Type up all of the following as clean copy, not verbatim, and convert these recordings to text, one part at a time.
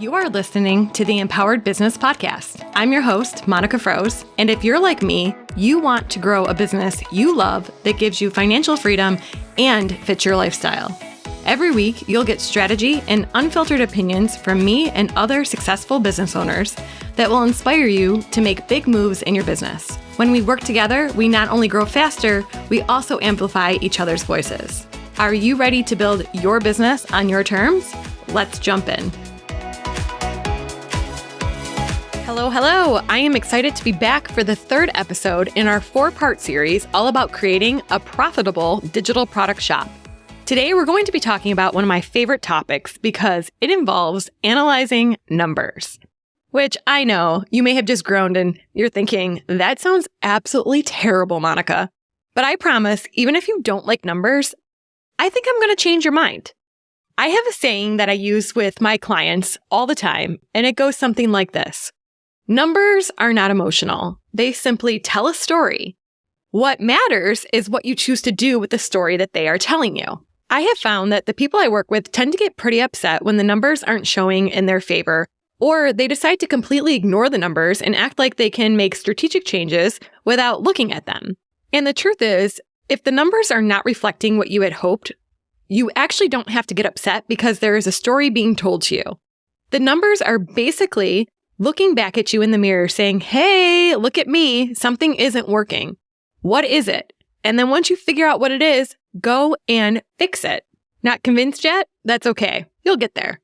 You are listening to the Empowered Business Podcast. I'm your host, Monica Froese, and if you're like me, you want to grow a business you love that gives you financial freedom and fits your lifestyle. Every week, you'll get strategy and unfiltered opinions from me and other successful business owners that will inspire you to make big moves in your business. When we work together, we not only grow faster, we also amplify each other's voices. Are you ready to build your business on your terms? Let's jump in. Hello. I am excited to be back for the third episode in our 4-part series all about creating a profitable digital product shop. Today, we're going to be talking about one of my favorite topics because it involves analyzing numbers, which I know you may have just groaned and you're thinking, that sounds absolutely terrible, Monica. But I promise, even if you don't like numbers, I think I'm going to change your mind. I have a saying that I use with my clients all the time, and it goes something like this. Numbers are not emotional. They simply tell a story. What matters is what you choose to do with the story that they are telling you. I have found that the people I work with tend to get pretty upset when the numbers aren't showing in their favor, or they decide to completely ignore the numbers and act like they can make strategic changes without looking at them. And the truth is, if the numbers are not reflecting what you had hoped, you actually don't have to get upset because there is a story being told to you. The numbers are basically looking back at you in the mirror saying, hey, look at me, something isn't working. What is it? And then once you figure out what it is, go and fix it. Not convinced yet? That's okay. You'll get there.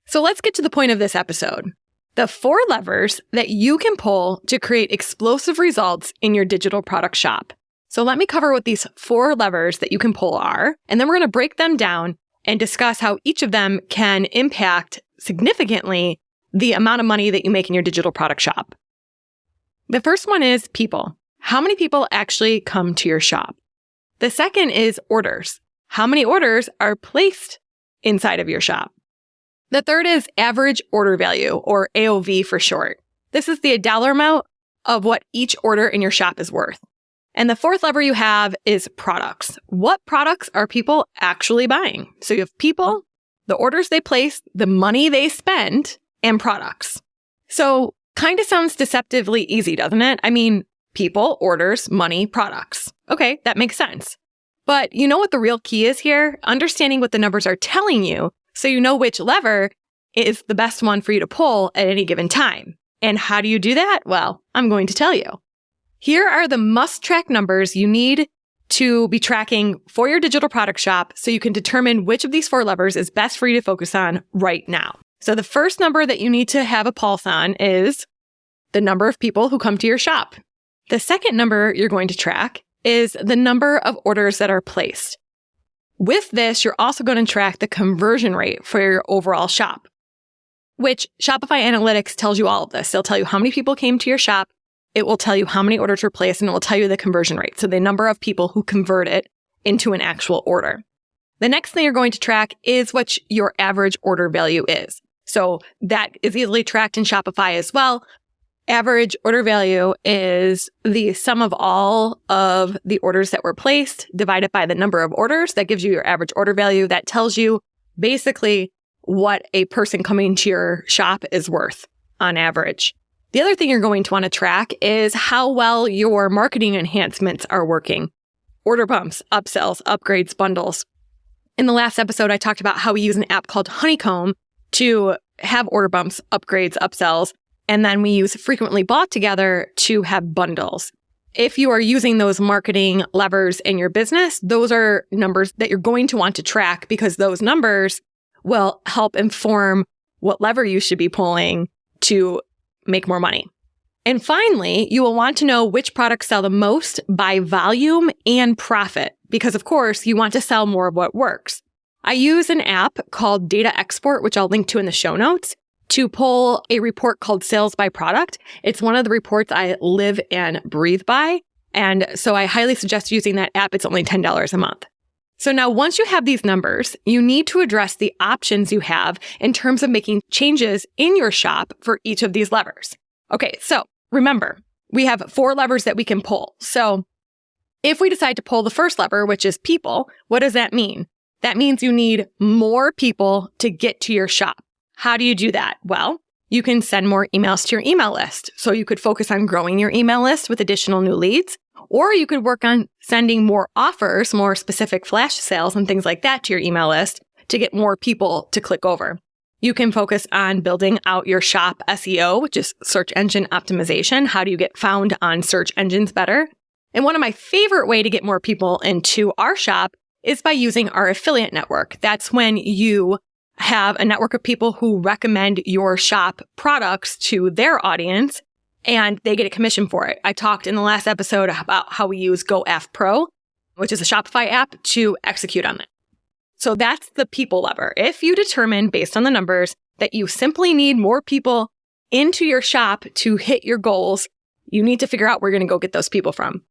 So let's get to the point of this episode. The 4 levers that you can pull to create explosive results in your digital product shop. So let me cover what these 4 levers that you can pull are, and then we're going to break them down and discuss how each of them can impact significantly the amount of money that you make in your digital product shop. The first one is people. How many people actually come to your shop? The second is orders. How many orders are placed inside of your shop? The third is average order value, or AOV for short. This is the dollar amount of what each order in your shop is worth. And the 4th lever you have is products. What products are people actually buying? So you have people, the orders they place, the money they spend, and products. So kind of sounds deceptively easy, doesn't it? I mean, people, orders, money, products. Okay, that makes sense. But you know what the real key is here? Understanding what the numbers are telling you so you know which lever is the best one for you to pull at any given time. And how do you do that? Well, I'm going to tell you. Here are the must-track numbers you need to be tracking for your digital product shop so you can determine which of these 4 levers is best for you to focus on right now. So the first number that you need to have a pulse on is the number of people who come to your shop. The second number you're going to track is the number of orders that are placed. With this, you're also going to track the conversion rate for your overall shop, which Shopify Analytics tells you all of this. They'll tell you how many people came to your shop. It will tell you how many orders were placed, and it will tell you the conversion rate. So the number of people who convert it into an actual order. The next thing you're going to track is what your average order value is. So that is easily tracked in Shopify as well. Average order value is the sum of all of the orders that were placed divided by the number of orders. That gives you your average order value. That tells you basically what a person coming to your shop is worth on average. The other thing you're going to want to track is how well your marketing enhancements are working. Order bumps, upsells, upgrades, bundles. In the last episode, I talked about how we use an app called Honeycomb to have order bumps, upgrades, upsells, and then we use frequently bought together to have bundles. If you are using those marketing levers in your business, those are numbers that you're going to want to track because those numbers will help inform what lever you should be pulling to make more money. And finally, you will want to know which products sell the most by volume and profit, because of course, you want to sell more of what works. I use an app called Data Export, which I'll link to in the show notes, to pull a report called Sales by Product. It's one of the reports I live and breathe by. And so I highly suggest using that app. It's only $10 a month. So now once you have these numbers, you need to address the options you have in terms of making changes in your shop for each of these levers. Okay, so remember, we have 4 levers that we can pull. So if we decide to pull the first lever, which is people, what does that mean? That means you need more people to get to your shop. How do you do that? Well, you can send more emails to your email list. So you could focus on growing your email list with additional new leads, or you could work on sending more offers, more specific flash sales and things like that to your email list to get more people to click over. You can focus on building out your shop SEO, which is search engine optimization. How do you get found on search engines better? And one of my favorite way to get more people into our shop is by using our affiliate network. That's when you have a network of people who recommend your shop products to their audience and they get a commission for it. I talked in the last episode about how we use GoAF Pro, which is a Shopify app, to execute on that. So that's the people lever. If you determine based on the numbers that you simply need more people into your shop to hit your goals, you need to figure out where you're going to go get those people from.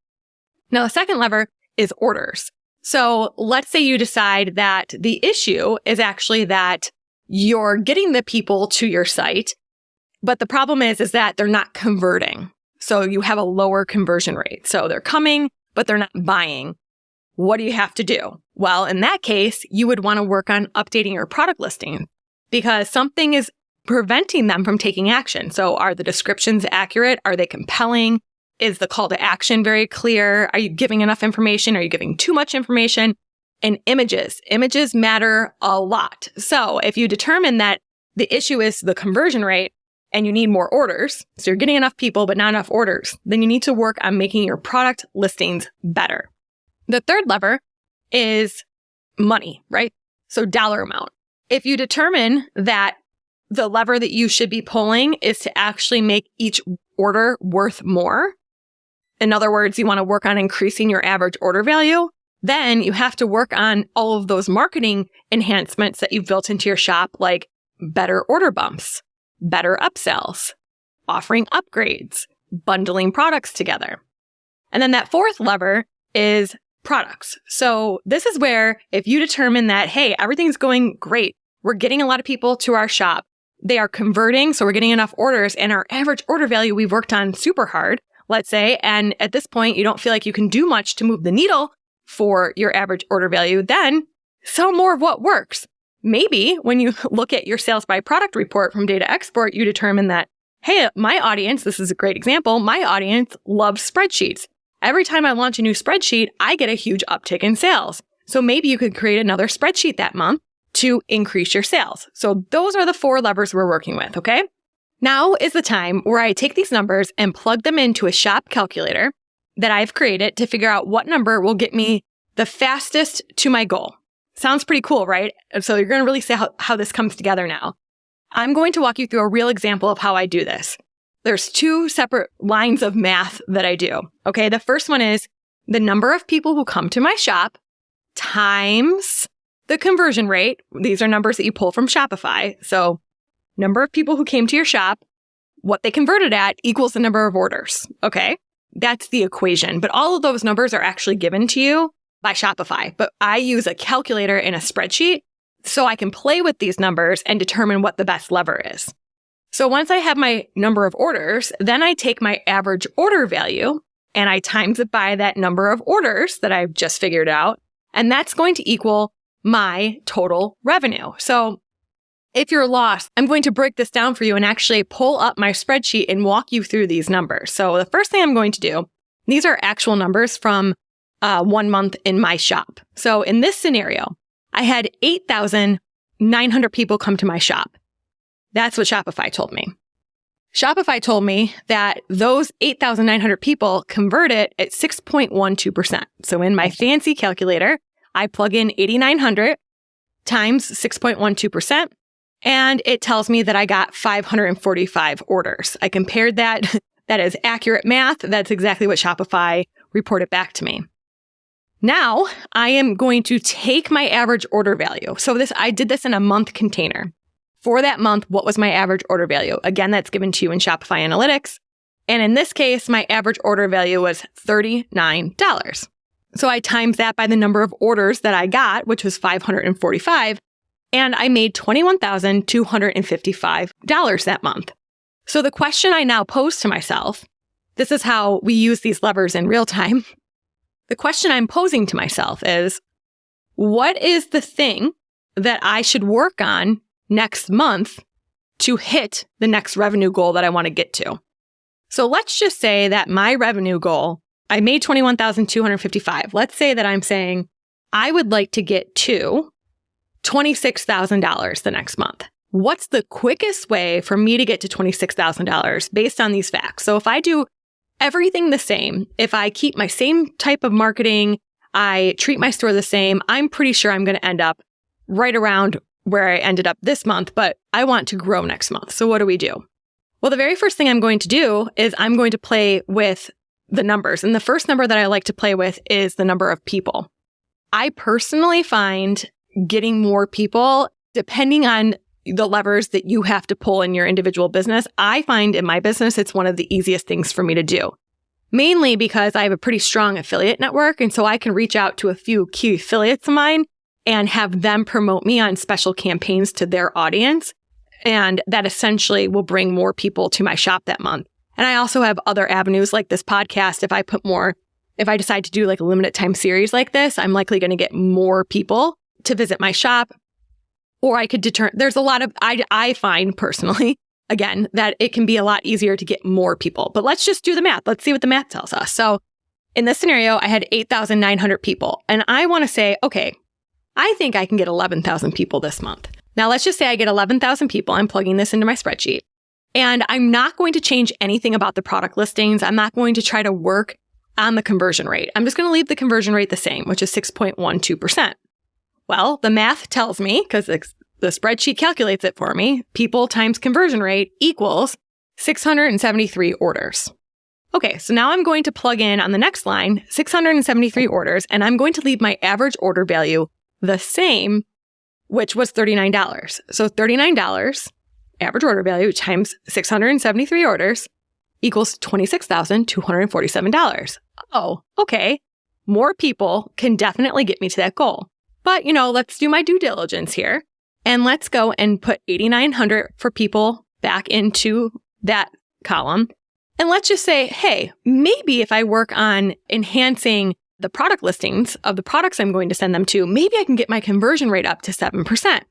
Now, the second lever is orders. So let's say you decide that the issue is actually that you're getting the people to your site, but the problem is that they're not converting. So you have a lower conversion rate. So they're coming, but they're not buying. What do you have to do? Well, in that case, you would want to work on updating your product listing because something is preventing them from taking action. So are the descriptions accurate? Are they compelling? Is the call to action very clear? Are you giving enough information? Are you giving too much information? And images. Images matter a lot. So if you determine that the issue is the conversion rate and you need more orders, so you're getting enough people but not enough orders, then you need to work on making your product listings better. The third lever is money, right? So dollar amount. If you determine that the lever that you should be pulling is to actually make each order worth more, in other words, you want to work on increasing your average order value, then you have to work on all of those marketing enhancements that you've built into your shop, like better order bumps, better upsells, offering upgrades, bundling products together. And then that fourth lever is products. So this is where if you determine that, hey, everything's going great, we're getting a lot of people to our shop, they are converting, so we're getting enough orders, and our average order value we've worked on super hard, let's say, and at this point you don't feel like you can do much to move the needle for your average order value, then sell more of what works. Maybe when you look at your sales by product report from Data Export, you determine that, hey, my audience, this is a great example, my audience loves spreadsheets. Every time I launch a new spreadsheet, I get a huge uptick in sales. So maybe you could create another spreadsheet that month to increase your sales. So those are the four levers we're working with, okay? Now is the time where I take these numbers and plug them into a shop calculator that I've created to figure out what number will get me the fastest to my goal. Sounds pretty cool, right? So you're going to really see how this comes together now. I'm going to walk you through a real example of how I do this. There's two separate lines of math that I do. Okay, the first one is the number of people who come to my shop times the conversion rate. These are numbers that you pull from Shopify. So number of people who came to your shop, what they converted at equals the number of orders. Okay, that's the equation. But all of those numbers are actually given to you by Shopify. But I use a calculator in a spreadsheet so I can play with these numbers and determine what the best lever is. So once I have my number of orders, then I take my average order value and I times it by that number of orders that I've just figured out. And that's going to equal my total revenue. So if you're lost, I'm going to break this down for you and actually pull up my spreadsheet and walk you through these numbers. So the first thing I'm going to do, these are actual numbers from 1 month in my shop. So in this scenario, I had 8,900 people come to my shop. That's what Shopify told me. Shopify told me that those 8,900 people converted at 6.12%. So in my fancy calculator, I plug in 8,900 times 6.12%, and it tells me that I got 545 orders. I compared that. That is accurate math. That's exactly what Shopify reported back to me. Now, I am going to take my average order value. So I did this in a month container. For that month, what was my average order value? Again, that's given to you in Shopify Analytics. And in this case, my average order value was $39. So I times that by the number of orders that I got, which was 545, and I made $21,255 that month. So the question I now pose to myself, this is how we use these levers in real time. The question I'm posing to myself is, what is the thing that I should work on next month to hit the next revenue goal that I want to get to. So let's just say that my revenue goal, I made $21,255. Let's say that I'm saying I would like to get to $26,000 the next month. What's the quickest way for me to get to $26,000 based on these facts? So if I do everything the same, if I keep my same type of marketing, I treat my store the same, I'm pretty sure I'm going to end up right around where I ended up this month, but I want to grow next month. So what do we do? Well, the very first thing I'm going to do is I'm going to play with the numbers. And the first number that I like to play with is the number of people. I personally find getting more people, depending on the levers that you have to pull in your individual business, I find in my business, it's one of the easiest things for me to do. Mainly because I have a pretty strong affiliate network. And so I can reach out to a few key affiliates of mine and have them promote me on special campaigns to their audience. And that essentially will bring more people to my shop that month. And I also have other avenues like this podcast. If I decide to do like a limited time series like this, I'm likely going to get more people to visit my shop. Or I could there's a lot of, I find personally, again, that it can be a lot easier to get more people. But let's just do the math. Let's see what the math tells us. So in this scenario, I had 8,900 people. And I want to say, okay, I think I can get 11,000 people this month. Now, let's just say I get 11,000 people. I'm plugging this into my spreadsheet. And I'm not going to change anything about the product listings. I'm not going to try to work on the conversion rate. I'm just going to leave the conversion rate the same, which is 6.12%. Well, the math tells me, because the spreadsheet calculates it for me, people times conversion rate equals 673 orders. Okay, so now I'm going to plug in on the next line, 673 orders, and I'm going to leave my average order value the same, which was $39. So $39 average order value times 673 orders equals $26,247. Oh, okay. More people can definitely get me to that goal. But, let's do my due diligence here and let's go and put 8,900 for people back into that column. And let's just say, hey, maybe if I work on enhancing the product listings of the products I'm going to send them to, maybe I can get my conversion rate up to 7%.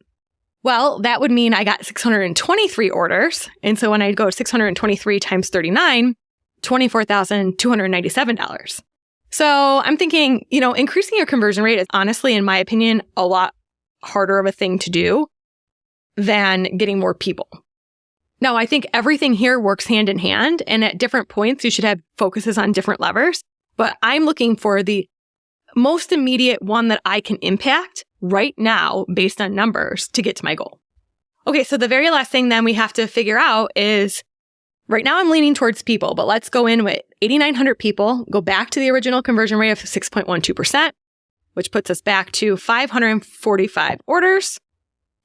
Well, that would mean I got 623 orders. And so when I go 623 times 39, $24,297. So I'm thinking, increasing your conversion rate is honestly, in my opinion, a lot harder of a thing to do than getting more people. Now, I think everything here works hand in hand, and at different points, you should have focuses on different levers. But I'm looking for the most immediate one that I can impact right now based on numbers to get to my goal. Okay, so the very last thing then we have to figure out is, right now I'm leaning towards people, but let's go in with 8,900 people, go back to the original conversion rate of 6.12%, which puts us back to 545 orders.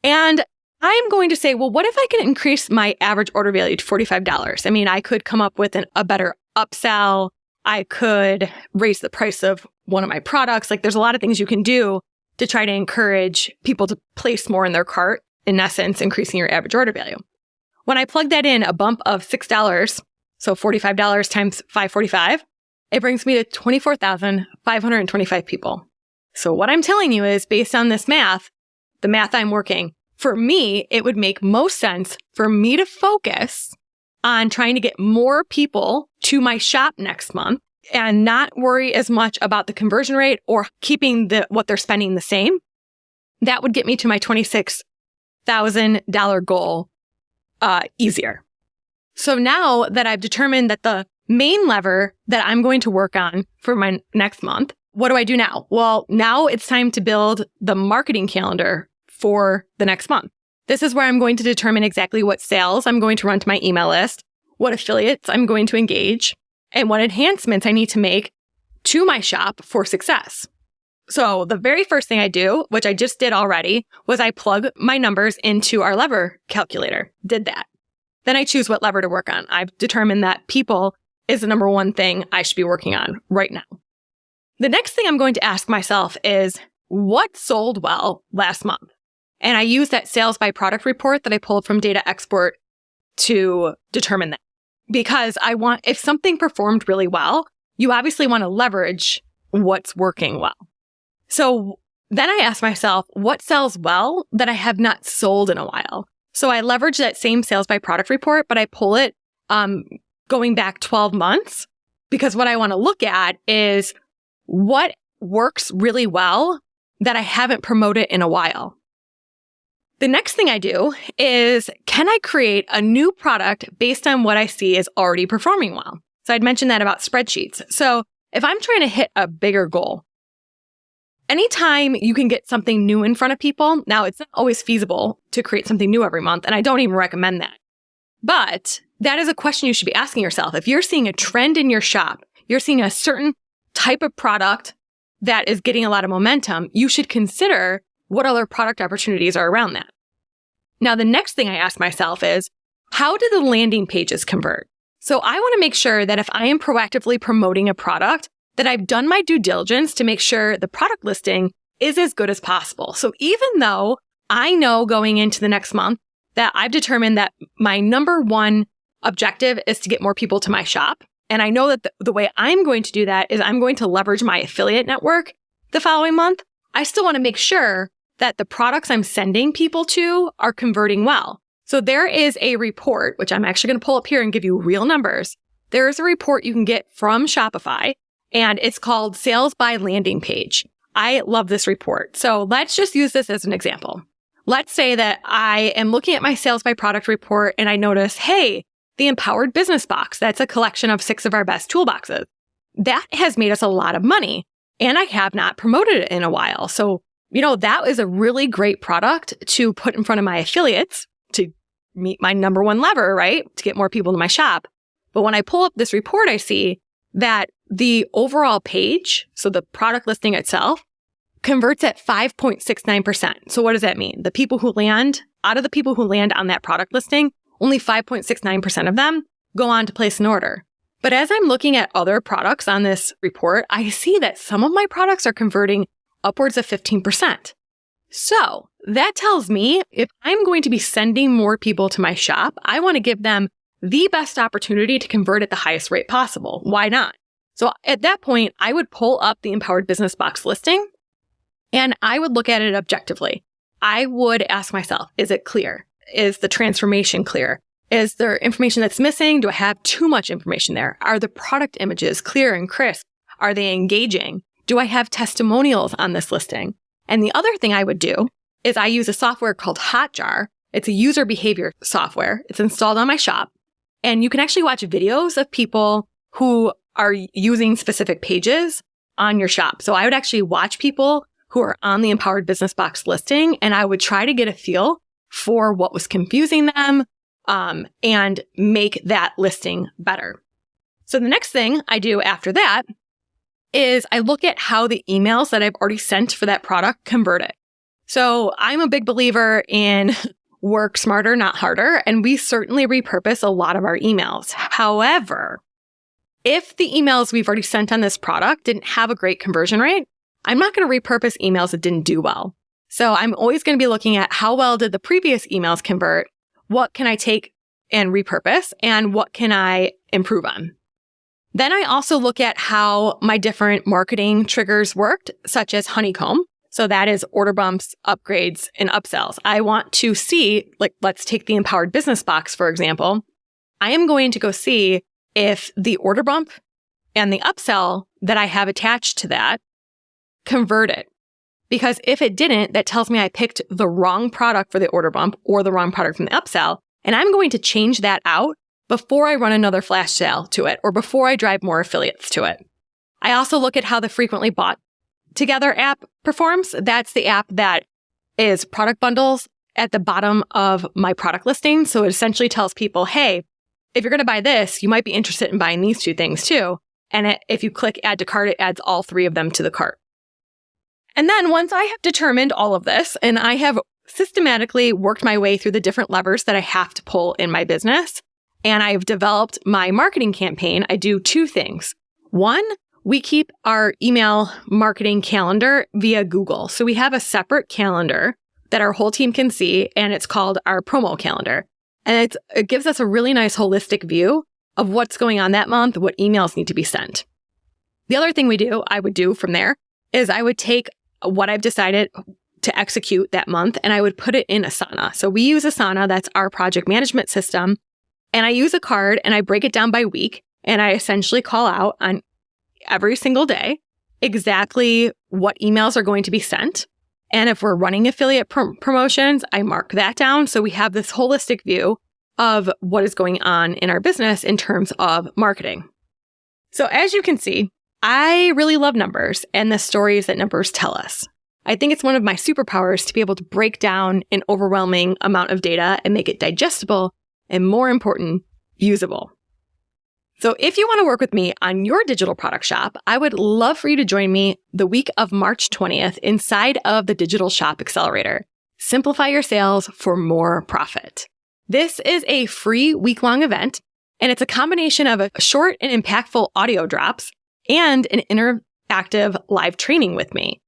And I'm going to say, well, what if I can increase my average order value to $45? I mean, I could come up with a better upsell. I could raise the price of one of my products. Like, there's a lot of things you can do to try to encourage people to place more in their cart, in essence, increasing your average order value. When I plug that in, a bump of $6, so $45 times 545, it brings me to 24,525 people. So what I'm telling you is, based on this math, the math I'm working, for me, it would make most sense for me to focus on trying to get more people to my shop next month and not worry as much about the conversion rate or keeping what they're spending the same. That would get me to my $26,000 goal easier. So now that I've determined that the main lever that I'm going to work on for my next month, what do I do now? Well, now it's time to build the marketing calendar for the next month. This is where I'm going to determine exactly what sales I'm going to run to my email list, what affiliates I'm going to engage, and what enhancements I need to make to my shop for success. So the very first thing I do, which I just did already, was I plug my numbers into our lever calculator. Did that. Then I choose what lever to work on. I've determined that people is the number one thing I should be working on right now. The next thing I'm going to ask myself is, what sold well last month? And I use that sales by product report that I pulled from Data Export to determine that. Because if something performed really well, you obviously want to leverage what's working well. So then I ask myself, what sells well that I have not sold in a while? So I leverage that same sales by product report, but I pull it going back 12 months, because what I want to look at is what works really well that I haven't promoted in a while. The next thing I do is, can I create a new product based on what I see is already performing well? So I'd mentioned that about spreadsheets. So if I'm trying to hit a bigger goal, anytime you can get something new in front of people, now it's not always feasible to create something new every month, and I don't even recommend that. But that is a question you should be asking yourself. If you're seeing a trend in your shop, you're seeing a certain type of product that is getting a lot of momentum, you should consider what other product opportunities are around that. Now, the next thing I ask myself is, how do the landing pages convert? So I want to make sure that if I am proactively promoting a product, that I've done my due diligence to make sure the product listing is as good as possible. So even though I know going into the next month that I've determined that my number one objective is to get more people to my shop, and I know that the way I'm going to do that is I'm going to leverage my affiliate network the following month, I still want to make sure that the products I'm sending people to are converting well. So there is a report, which I'm actually going to pull up here and give you real numbers. There is a report you can get from Shopify, and it's called Sales by Landing Page. I love this report. So let's just use this as an example. Let's say that I am looking at my sales by product report and I notice, hey, the Empowered Business Box, that's a collection of 6 of our best toolboxes. That has made us a lot of money, and I have not promoted it in a while. So, that is a really great product to put in front of my affiliates to meet my number one lever, right? To get more people to my shop. But when I pull up this report, I see that the overall page, so the product listing itself, converts at 5.69%. So what does that mean? Out of the people who land on that product listing, only 5.69% of them go on to place an order. But as I'm looking at other products on this report, I see that some of my products are converting upwards of 15%. So that tells me if I'm going to be sending more people to my shop, I want to give them the best opportunity to convert at the highest rate possible. Why not? So at that point, I would pull up the Empowered Business Box listing and I would look at it objectively. I would ask myself, is it clear? Is the transformation clear? Is there information that's missing? Do I have too much information there? Are the product images clear and crisp? Are they engaging? Do I have testimonials on this listing? And the other thing I would do is I use a software called Hotjar. It's a user behavior software. It's installed on my shop. And you can actually watch videos of people who are using specific pages on your shop. So I would actually watch people who are on the Empowered Business Box listing, and I would try to get a feel for what was confusing them and make that listing better. So the next thing I do after that is I look at how the emails that I've already sent for that product converted. So I'm a big believer in work smarter, not harder, and we certainly repurpose a lot of our emails. However, if the emails we've already sent on this product didn't have a great conversion rate, I'm not going to repurpose emails that didn't do well. So I'm always going to be looking at how well did the previous emails convert, what can I take and repurpose, and what can I improve on. Then I also look at how my different marketing triggers worked, such as honeycomb. So that is order bumps, upgrades, and upsells. I want to see, let's take the Empowered Business Box, for example. I am going to go see if the order bump and the upsell that I have attached to that converted. Because if it didn't, that tells me I picked the wrong product for the order bump or the wrong product from the upsell. And I'm going to change that out before I run another flash sale to it or before I drive more affiliates to it. I also look at how the Frequently Bought Together app performs. That's the app that is product bundles at the bottom of my product listing. So it essentially tells people, hey, if you're going to buy this, you might be interested in buying these 2 things too. And if you click add to cart, it adds all 3 of them to the cart. And then once I have determined all of this and I have systematically worked my way through the different levers that I have to pull in my business, and I've developed my marketing campaign, I do 2 things. One, we keep our email marketing calendar via Google. So we have a separate calendar that our whole team can see, and it's called our promo calendar. And it gives us a really nice holistic view of what's going on that month, what emails need to be sent. The other thing I would do from there is I would take what I've decided to execute that month, and I would put it in Asana. So we use Asana, that's our project management system. And I use a card and I break it down by week. And I essentially call out on every single day exactly what emails are going to be sent. And if we're running affiliate promotions, I mark that down. So we have this holistic view of what is going on in our business in terms of marketing. So as you can see, I really love numbers and the stories that numbers tell us. I think it's one of my superpowers to be able to break down an overwhelming amount of data and make it digestible and, more important, usable. So if you want to work with me on your digital product shop, I would love for you to join me the week of March 20th inside of the Digital Shop Accelerator. Simplify your sales for more profit. This is a free week-long event, and it's a combination of a short and impactful audio drops and an interactive live training with me.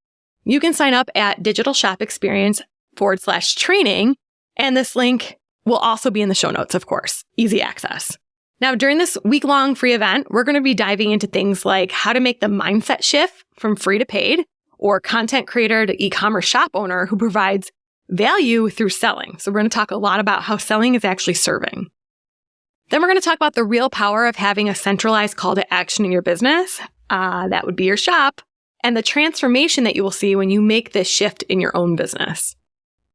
You can sign up at digitalshopexperience.com/training, and this link will also be in the show notes, of course. Easy access. Now, during this week-long free event, we're going to be diving into things like how to make the mindset shift from free to paid, or content creator to e-commerce shop owner who provides value through selling. So we're going to talk a lot about how selling is actually serving. Then we're going to talk about the real power of having a centralized call to action in your business. That would be your shop, and the transformation that you will see when you make this shift in your own business.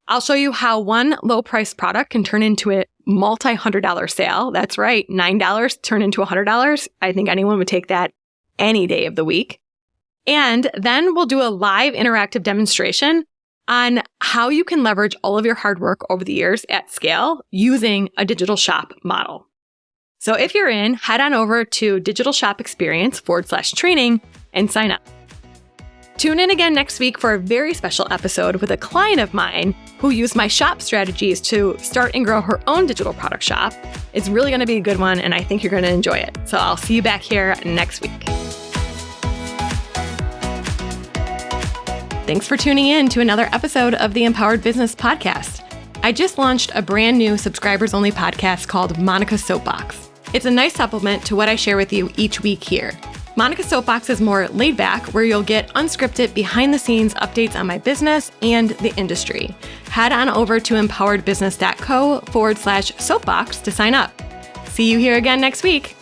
I'll show you how one low-priced product can turn into a multi-$100 sale. That's right, $9 turn into $100. I think anyone would take that any day of the week. And then we'll do a live interactive demonstration on how you can leverage all of your hard work over the years at scale using a digital shop model. So if you're in, head on over to digitalshopexperience.com/training and sign up. Tune in again next week for a very special episode with a client of mine who used my shop strategies to start and grow her own digital product shop. It's really going to be a good one, and I think you're going to enjoy it. So I'll see you back here next week. Thanks for tuning in to another episode of the Empowered Business Podcast. I just launched a brand new subscribers-only podcast called Monica's Soapbox. It's a nice supplement to what I share with you each week here. Monica's Soapbox is more laid back, where you'll get unscripted behind-the-scenes updates on my business and the industry. Head on over to empoweredbusiness.co/soapbox to sign up. See you here again next week.